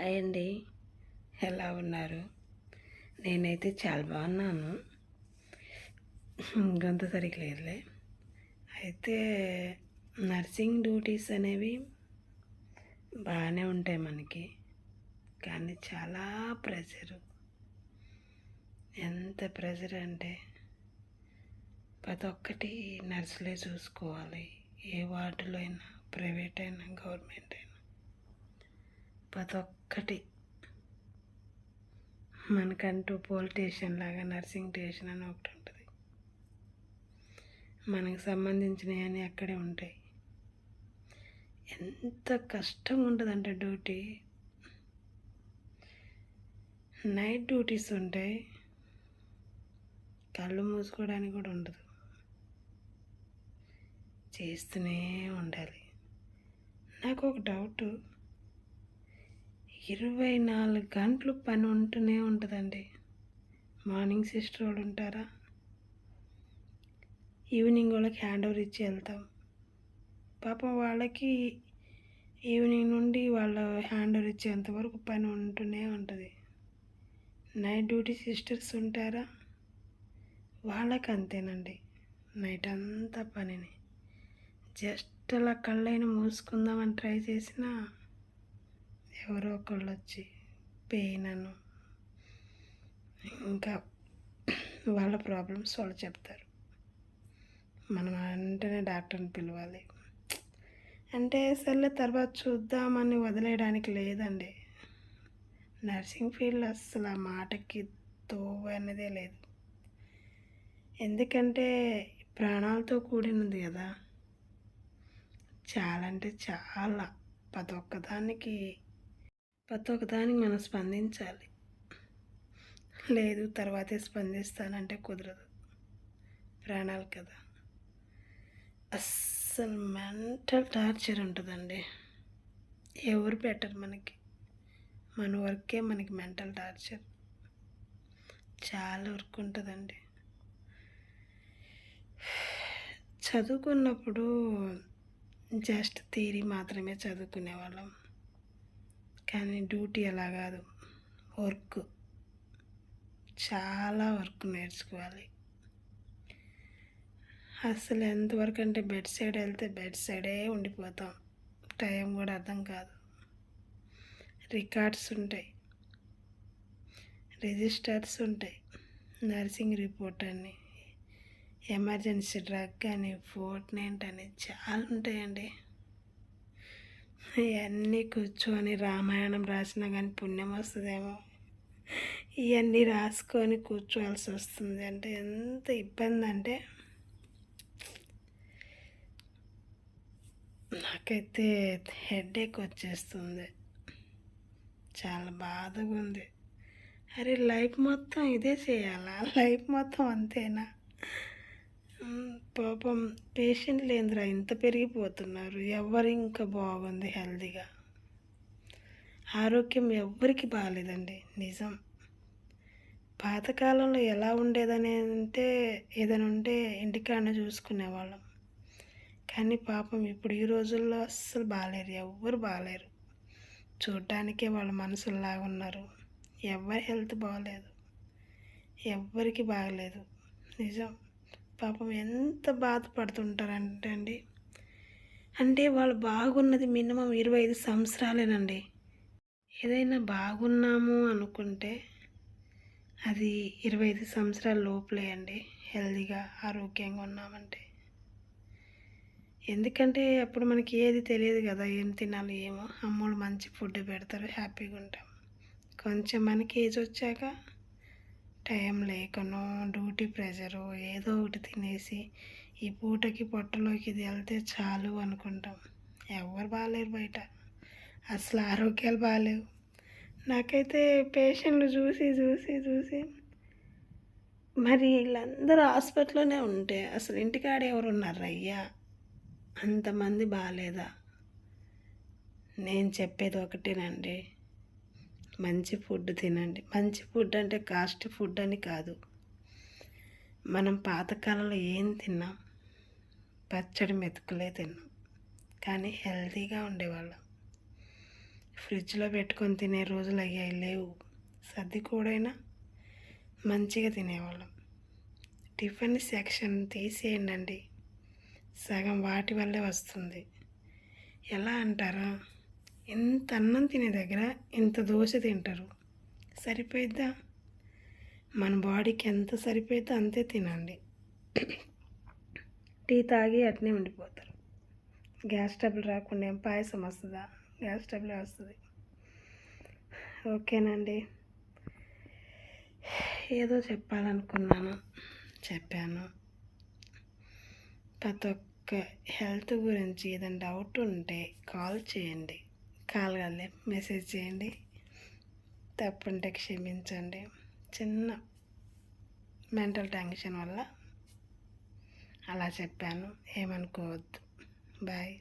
Hi అండి, ఎలా ఉన్నారు? నేనైతే చాలా బాగున్నాను. గొంతు సరిగ్గా లేదులే. అయితే నర్సింగ్ డ్యూటీస్ అనేవి బాగానే ఉంటాయి మనకి, కానీ చాలా ప్రెషరు. ఎంత ప్రెషర్ అంటే ప్రతి ఒక్కటి నర్సులే చూసుకోవాలి. ఏ వార్డులో అయినా, ప్రైవేట్ అయినా, గవర్నమెంట్ అయినా, ప్రతి ఒక్కటి. మనకంటూ పోలీస్ స్టేషన్ లాగా నర్సింగ్ స్టేషన్ అని ఒకటి ఉంటుంది. మనకు సంబంధించినవన్నీ అక్కడే ఉంటాయి. ఎంత కష్టంగా ఉంటుందంటే డ్యూటీ. నైట్ డ్యూటీస్ ఉంటాయి, కళ్ళు మూసుకోవడానికి కూడా ఉండదు, చేస్తూనే ఉండాలి. నాకు ఒక డౌటు, 24 గంటలు పని ఉంటూనే ఉంటుందండి. మార్నింగ్ సిస్టర్ వాళ్ళు ఉంటారా, ఈవినింగ్ వాళ్ళకి హ్యాండ్ ఓవర్ ఇచ్చి వెళ్తాం. పాపం వాళ్ళకి ఈవినింగ్ నుండి వాళ్ళ హ్యాండ్ ఓవర్ ఇచ్చేంతవరకు పని ఉంటూనే ఉంటుంది. నైట్ డ్యూటీ సిస్టర్స్ ఉంటారా, వాళ్ళకి అంతేనండి. నైట్ అంతా పనిని జస్ట్ అలా కళ్ళైనా మూసుకుందామని ట్రై చేసినా ఎవరో ఒకళ్ళు వచ్చి పెయిన్ అను ఇంకా వాళ్ళ ప్రాబ్లమ్స్ వాళ్ళు చెప్తారు. మనం వెంటనే డాక్టర్ని పిలవాలి. అంటే సర్లే తర్వాత చూద్దామని వదిలేయడానికి లేదండి. నర్సింగ్ ఫీల్డ్ అస్సలు ఆ మాటకి తోవ అనేదే లేదు. ఎందుకంటే ప్రాణాలతో కూడినది కదా. చాలా అంటే చాలా ప్రతి ఒక్కదానికి మనం స్పందించాలి. లేదు తర్వాతే స్పందిస్తానంటే కుదరదు, ప్రాణాలు కదా. అస్సలు మెంటల్ టార్చర్ ఉంటుందండి. ఎవరు బెటర్ మనకి, మన వర్కే మనకి మెంటల్ టార్చర్. చాలా వర్క్ ఉంటుందండి. చదువుకున్నప్పుడు జస్ట్ థియరీ మాత్రమే చదువుకునేవాళ్ళం, కానీ డ్యూటీ అలా కాదు. వర్క్, చాలా వర్క్ నేర్చుకోవాలి. అసలు ఎంతవరకు అంటే బెడ్ సైడ్ వెళ్తే బెడ్ సైడే ఉండిపోతాం, టైం కూడా అర్థం కాదు. రికార్డ్స్ ఉంటాయి, రిజిస్టర్స్ ఉంటాయి, నర్సింగ్ రిపోర్ట్ అని, ఎమర్జెన్సీ డ్రగ్ అని, ఫోర్ట్నైట్ అని చాలా ఉంటాయండి. ఇవన్నీ కూర్చొని రామాయణం రాసినా కానీ పుణ్యం వస్తుందేమో, ఇవన్నీ రాసుకొని కూర్చోవాల్సి వస్తుంది. అంటే ఎంత ఇబ్బంది అంటే నాకైతే హెడేక్ వచ్చేస్తుంది, చాలా బాధగా ఉంది. అరే లైఫ్ మొత్తం ఇదే చేయాలా? లైఫ్ మొత్తం అంతేనా? పాపం పేషెంట్లు ఏంద్రా ఇంత పెరిగిపోతున్నారు. ఎవరు ఇంకా బాగుంది హెల్తీగా? ఆరోగ్యం ఎవ్వరికి బాగాలేదండి, నిజం. పాతకాలంలో ఎలా ఉండేదని అంటే ఏదైనా ఉంటే ఇంటికాడనే చూసుకునేవాళ్ళం, కానీ పాపం ఇప్పుడు ఈ రోజుల్లో అస్సలు బాగాలేరు, ఎవ్వరు బాగాలేరు. చూడ్డానికే వాళ్ళ మనసులాగా ఉన్నారు. ఎవరి హెల్త్ బాగలేదు, ఎవ్వరికి బాగలేదు, నిజం. పాపం ఎంత బాధపడుతుంటారంటే అండి, అంటే వాళ్ళు బాగున్నది మినిమం 25 సంవత్సరాలేనండి. ఏదైనా బాగున్నాము అనుకుంటే అది 25 సంవత్సరాల లోపలే అండి, హెల్తీగా ఆరోగ్యంగా ఉన్నామంటే. ఎందుకంటే అప్పుడు మనకి ఏది తెలియదు కదా, ఏం తినాలి ఏమో. అమ్మోళ్ళు మంచి ఫుడ్ పెడతారు, హ్యాపీగా ఉంటాం. కొంచెం మనకి ఏజ్ వచ్చాక టైం లేకనో డ్యూటీ ప్రెషరు ఏదో ఒకటి తినేసి ఈ పూటకి పొట్టలోకి ఇది వెళ్తే చాలు అనుకుంటాం. ఎవరు బాగాలేరు బయట, అసలు ఆరోగ్యాలు బాగాలేవు. నాకైతే పేషెంట్లు చూసి చూసి చూసి మరి వీళ్ళందరూ హాస్పిటల్లోనే ఉంటే అసలు ఇంటికాడ ఎవరు ఉన్నారు అయ్యా? అంతమంది బాగాలేదా? నేను చెప్పేది ఒకటేనండి, మంచి ఫుడ్ తినండి. మంచి ఫుడ్ అంటే కాస్ట్ ఫుడ్ అని కాదు. మనం పాతకాలంలో ఏం తిన్నాం? పచ్చడి మెతుకులే తిన్నాం, కానీ హెల్తీగా ఉండేవాళ్ళం. ఫ్రిడ్జ్లో పెట్టుకొని తినే రోజులు అయ్యాయి లేవు. సర్ది కూడైనా మంచిగా తినేవాళ్ళం. టిఫిన్ సెక్షన్ తీసేయండి, సగం వాటి వల్లే వస్తుంది. ఎలా అంటారా? ఇంత అన్నం తినే దగ్గర ఇంత దోశ తింటారు, సరిపోయిద్దా? మన బాడీకి ఎంత సరిపోయిద్దో అంతే తినండి. టీ తాగి అట్నే ఉండిపోతారు. గ్యాస్ ట్రబుల్ రాకుండా ఏం పాయసం వస్తుందా? గ్యాస్ ట్రబులే వస్తుంది. ఓకేనండి, ఏదో చెప్పాలనుకున్నాను, చెప్పాను. ప్రతి ఒక్క హెల్త్ గురించి ఏదైనా డౌట్ ఉంటే కాల్ చేయండి. కాల్ కాదులే, మెసేజ్ చేయండి. తప్పుంటే క్షమించండి. చిన్న మెంటల్ టెన్షన్ వల్ల అలా చెప్పాను, ఏమనుకోవద్దు. బాయ్.